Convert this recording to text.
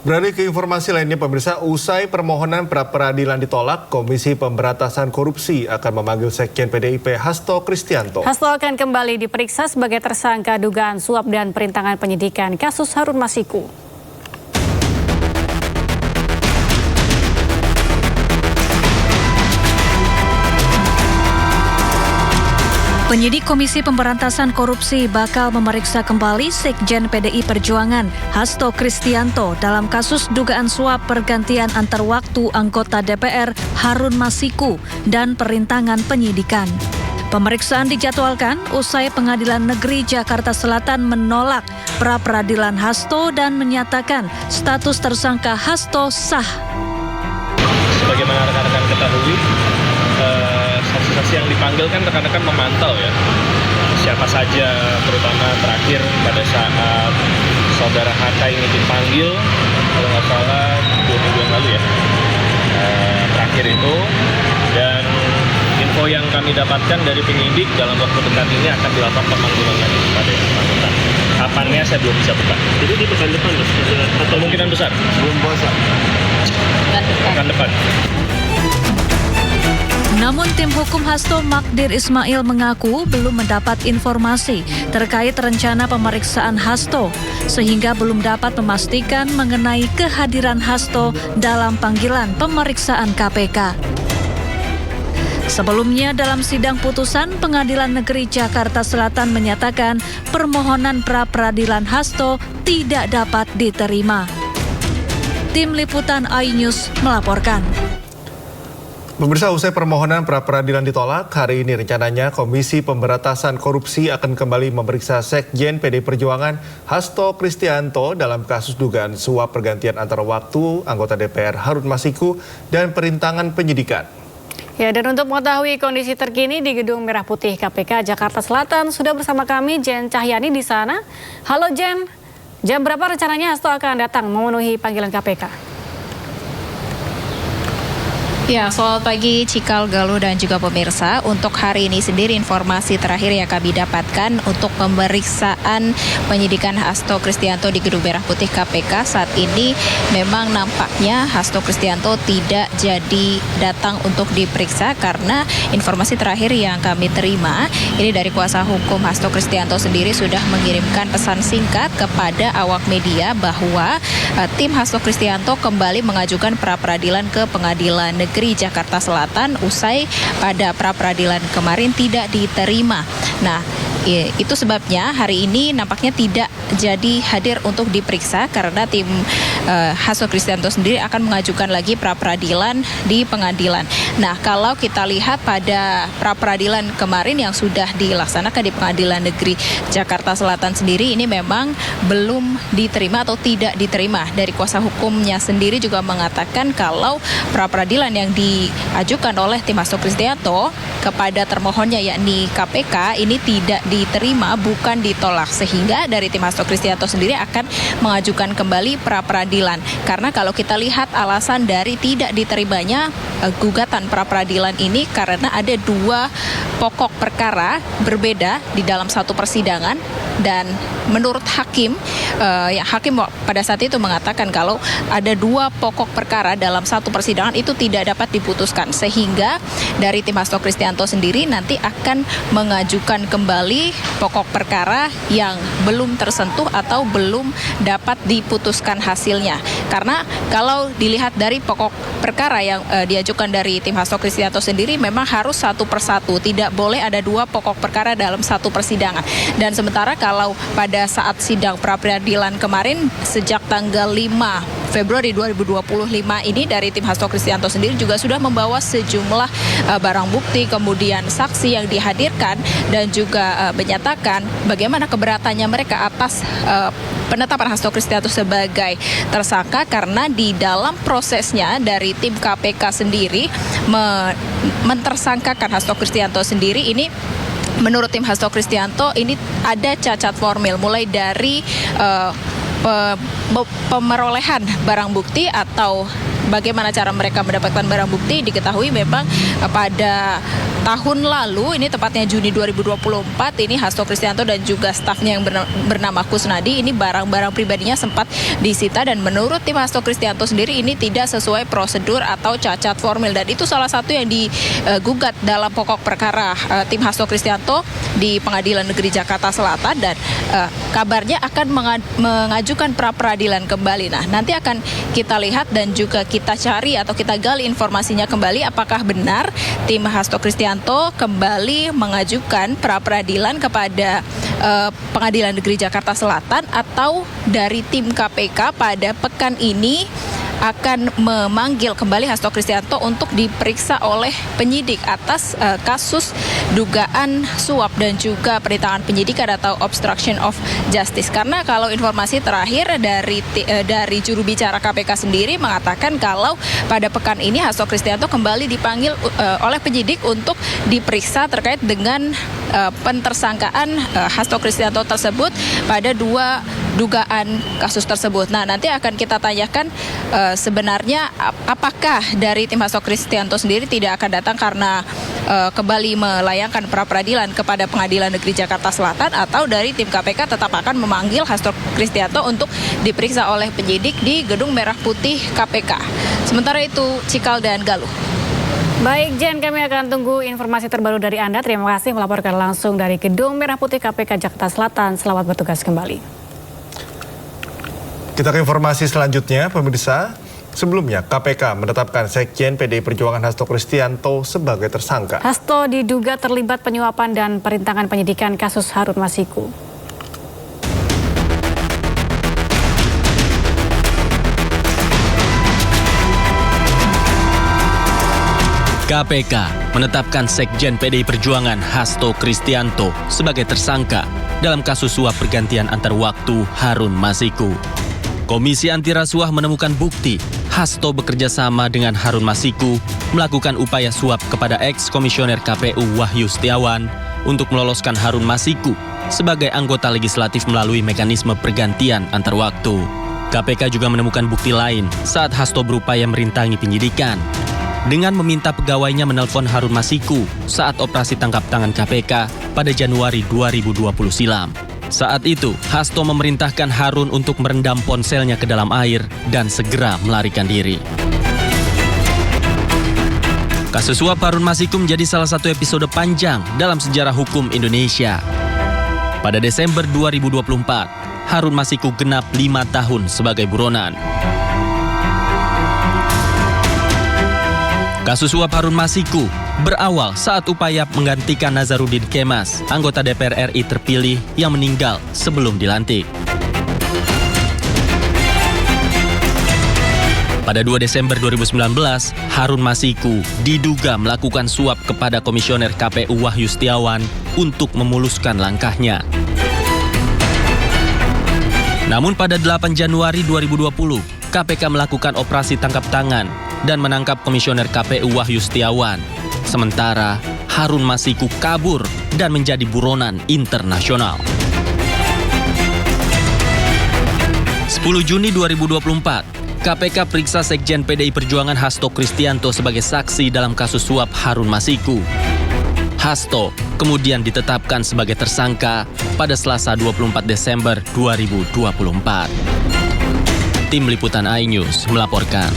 Beralih ke informasi lainnya, pemirsa, usai permohonan pra-peradilan ditolak, Komisi Pemberantasan Korupsi akan memanggil Sekjen PDIP Hasto Kristianto. Hasto akan kembali diperiksa sebagai tersangka dugaan suap dan perintangan penyidikan kasus Harun Masiku. Penyidik Komisi Pemberantasan Korupsi bakal memeriksa kembali Sekjen PDI Perjuangan Hasto Kristianto dalam kasus dugaan suap pergantian antar waktu anggota DPR Harun Masiku dan perintangan penyidikan. Pemeriksaan dijadwalkan usai Pengadilan Negeri Jakarta Selatan menolak pra-peradilan Hasto dan menyatakan status tersangka Hasto sah. Sebagaimana rekan-rekan ketahui, saksi-saksi yang dipanggil kan rekan-rekan memantau ya siapa saja, terutama terakhir pada saat saudara Hatta ini dipanggil kalau nggak salah 2 minggu yang lalu ya terakhir itu, dan info yang kami dapatkan dari penyidik dalam waktu dekat ini akan dilakukan pemanggilan lagi kepada yang bersangkutan. Kapannya saya belum bisa buka. Jadi di pekan depan atau kemungkinan besar sebelum puasa pekan depan. Namun tim hukum Hasto Magdir Ismail mengaku belum mendapat informasi terkait rencana pemeriksaan Hasto, sehingga belum dapat memastikan mengenai kehadiran Hasto dalam panggilan pemeriksaan KPK. Sebelumnya dalam sidang putusan, Pengadilan Negeri Jakarta Selatan menyatakan permohonan pra-peradilan Hasto tidak dapat diterima. Tim Liputan iNews melaporkan. Pemirsa, usai permohonan pra-peradilan ditolak, hari ini rencananya Komisi Pemberantasan Korupsi akan kembali memeriksa Sekjen PDI Perjuangan Hasto Kristianto dalam kasus dugaan suap pergantian antar waktu anggota DPR Harun Masiku dan perintangan penyidikan. Ya, dan untuk mengetahui kondisi terkini di Gedung Merah Putih KPK Jakarta Selatan, sudah bersama kami Jen Cahyani di sana. Halo Jen, jam berapa rencananya Hasto akan datang memenuhi panggilan KPK? Ya, selamat pagi Cikal, Galuh, dan juga pemirsa. Untuk hari ini sendiri informasi terakhir yang kami dapatkan untuk pemeriksaan penyidikan Hasto Kristianto di Gedung Merah Putih KPK saat ini memang nampaknya Hasto Kristianto tidak jadi datang untuk diperiksa karena informasi terakhir yang kami terima ini dari kuasa hukum Hasto Kristianto sendiri sudah mengirimkan pesan singkat kepada awak media bahwa tim Hasto Kristianto kembali mengajukan pra-peradilan ke Pengadilan Negeri Jakarta Selatan usai pada pra-peradilan kemarin tidak diterima. Nah, itu sebabnya hari ini nampaknya tidak jadi hadir untuk diperiksa karena tim Hasto Kristianto sendiri akan mengajukan lagi pra-peradilan di pengadilan. Nah, kalau kita lihat pada pra-peradilan kemarin yang sudah dilaksanakan di Pengadilan Negeri Jakarta Selatan sendiri, ini memang belum diterima atau tidak diterima. Dari kuasa hukumnya sendiri juga mengatakan kalau pra-peradilan yang diajukan oleh tim Hasto Kristianto kepada termohonnya yakni KPK ini tidak diterima, bukan ditolak, sehingga dari tim Hasto Kristianto sendiri akan mengajukan kembali pra-peradilan. Karena kalau kita lihat alasan dari tidak diterimanya gugatan pra-peradilan ini karena ada 2 pokok perkara berbeda di dalam satu persidangan, dan menurut hakim pada saat itu mengatakan kalau ada 2 pokok perkara dalam satu persidangan itu tidak dapat diputuskan, sehingga dari tim Hasto Kristianto sendiri nanti akan mengajukan kembali pokok perkara yang belum tersentuh atau belum dapat diputuskan hasilnya. Karena kalau dilihat dari pokok perkara yang diajukan dari tim Hasto Kristianto sendiri memang harus satu persatu, tidak boleh ada 2 pokok perkara dalam satu persidangan. Dan sementara kalau pada saat sidang pra-peradilan kemarin sejak tanggal 5 Februari 2025 ini dari tim Hasto Kristianto sendiri juga sudah membawa sejumlah barang bukti, kemudian saksi yang dihadirkan dan juga menyatakan bagaimana keberatannya mereka atas penetapan Hasto Kristianto sebagai tersangka karena di dalam prosesnya dari tim KPK sendiri mentersangkakan Hasto Kristianto sendiri ini. Menurut tim Hasto Kristianto ini ada cacat formil mulai dari pemerolehan barang bukti atau bagaimana cara mereka mendapatkan barang bukti. Diketahui memang pada tahun lalu, ini tepatnya Juni 2024, ini Hasto Kristianto dan juga stafnya yang bernama Kusnadi, ini barang-barang pribadinya sempat disita dan menurut tim Hasto Kristianto sendiri ini tidak sesuai prosedur atau cacat formil, dan itu salah satu yang digugat dalam pokok perkara tim Hasto Kristianto di Pengadilan Negeri Jakarta Selatan, dan kabarnya akan mengajukan pra-peradilan kembali. Nah, nanti akan kita lihat dan juga kita cari atau kita gali informasinya kembali apakah benar tim Hasto Kristianto kembali mengajukan pra-peradilan kepada Pengadilan Negeri Jakarta Selatan, atau dari tim KPK pada pekan ini akan memanggil kembali Hasto Kristianto untuk diperiksa oleh penyidik atas kasus dugaan suap dan juga perintangan penyidikan atau obstruction of justice. Karena kalau informasi terakhir dari juru bicara KPK sendiri mengatakan kalau pada pekan ini Hasto Kristianto kembali dipanggil oleh penyidik untuk diperiksa terkait dengan pentersangkaan Hasto Kristianto tersebut pada 2 dugaan kasus tersebut. Nah, nanti akan kita tanyakan sebenarnya apakah dari tim Hasto Kristianto sendiri tidak akan datang karena kembali melayangkan pra-peradilan kepada Pengadilan Negeri Jakarta Selatan, atau dari tim KPK tetap akan memanggil Hasto Kristianto untuk diperiksa oleh penyidik di Gedung Merah Putih KPK. Sementara itu, Cikal dan Galuh. Baik Jen, kami akan tunggu informasi terbaru dari Anda. Terima kasih melaporkan langsung dari Gedung Merah Putih KPK Jakarta Selatan. Selamat bertugas kembali. Kita ke informasi selanjutnya, pemirsa. Sebelumnya, KPK menetapkan Sekjen PDI Perjuangan Hasto Kristianto sebagai tersangka. Hasto diduga terlibat penyuapan dan perintangan penyidikan kasus Harun Masiku. KPK menetapkan Sekjen PDI Perjuangan Hasto Kristianto sebagai tersangka dalam kasus suap pergantian antar waktu Harun Masiku. Komisi Anti Rasuah menemukan bukti Hasto bekerja sama dengan Harun Masiku melakukan upaya suap kepada ex-komisioner KPU Wahyu Setiawan untuk meloloskan Harun Masiku sebagai anggota legislatif melalui mekanisme pergantian antar waktu. KPK juga menemukan bukti lain saat Hasto berupaya merintangi penyidikan dengan meminta pegawainya menelpon Harun Masiku saat operasi tangkap tangan KPK pada Januari 2020 silam. Saat itu, Hasto memerintahkan Harun untuk merendam ponselnya ke dalam air dan segera melarikan diri. Kasus suap Harun Masiku menjadi salah satu episode panjang dalam sejarah hukum Indonesia. Pada Desember 2024, Harun Masiku genap 5 tahun sebagai buronan. Kasus suap Harun Masiku berawal saat upaya menggantikan Nazarudin Kemas, anggota DPR RI terpilih yang meninggal sebelum dilantik. Pada 2 Desember 2019, Harun Masiku diduga melakukan suap kepada Komisioner KPU Wahyu Setiawan untuk memuluskan langkahnya. Namun pada 8 Januari 2020, KPK melakukan operasi tangkap tangan dan menangkap Komisioner KPU Wahyu Setiawan. Sementara Harun Masiku kabur dan menjadi buronan internasional. 10 Juni 2024, KPK periksa Sekjen PDI Perjuangan Hasto Kristianto sebagai saksi dalam kasus suap Harun Masiku. Hasto kemudian ditetapkan sebagai tersangka pada Selasa 24 Desember 2024. Tim Liputan iNews melaporkan.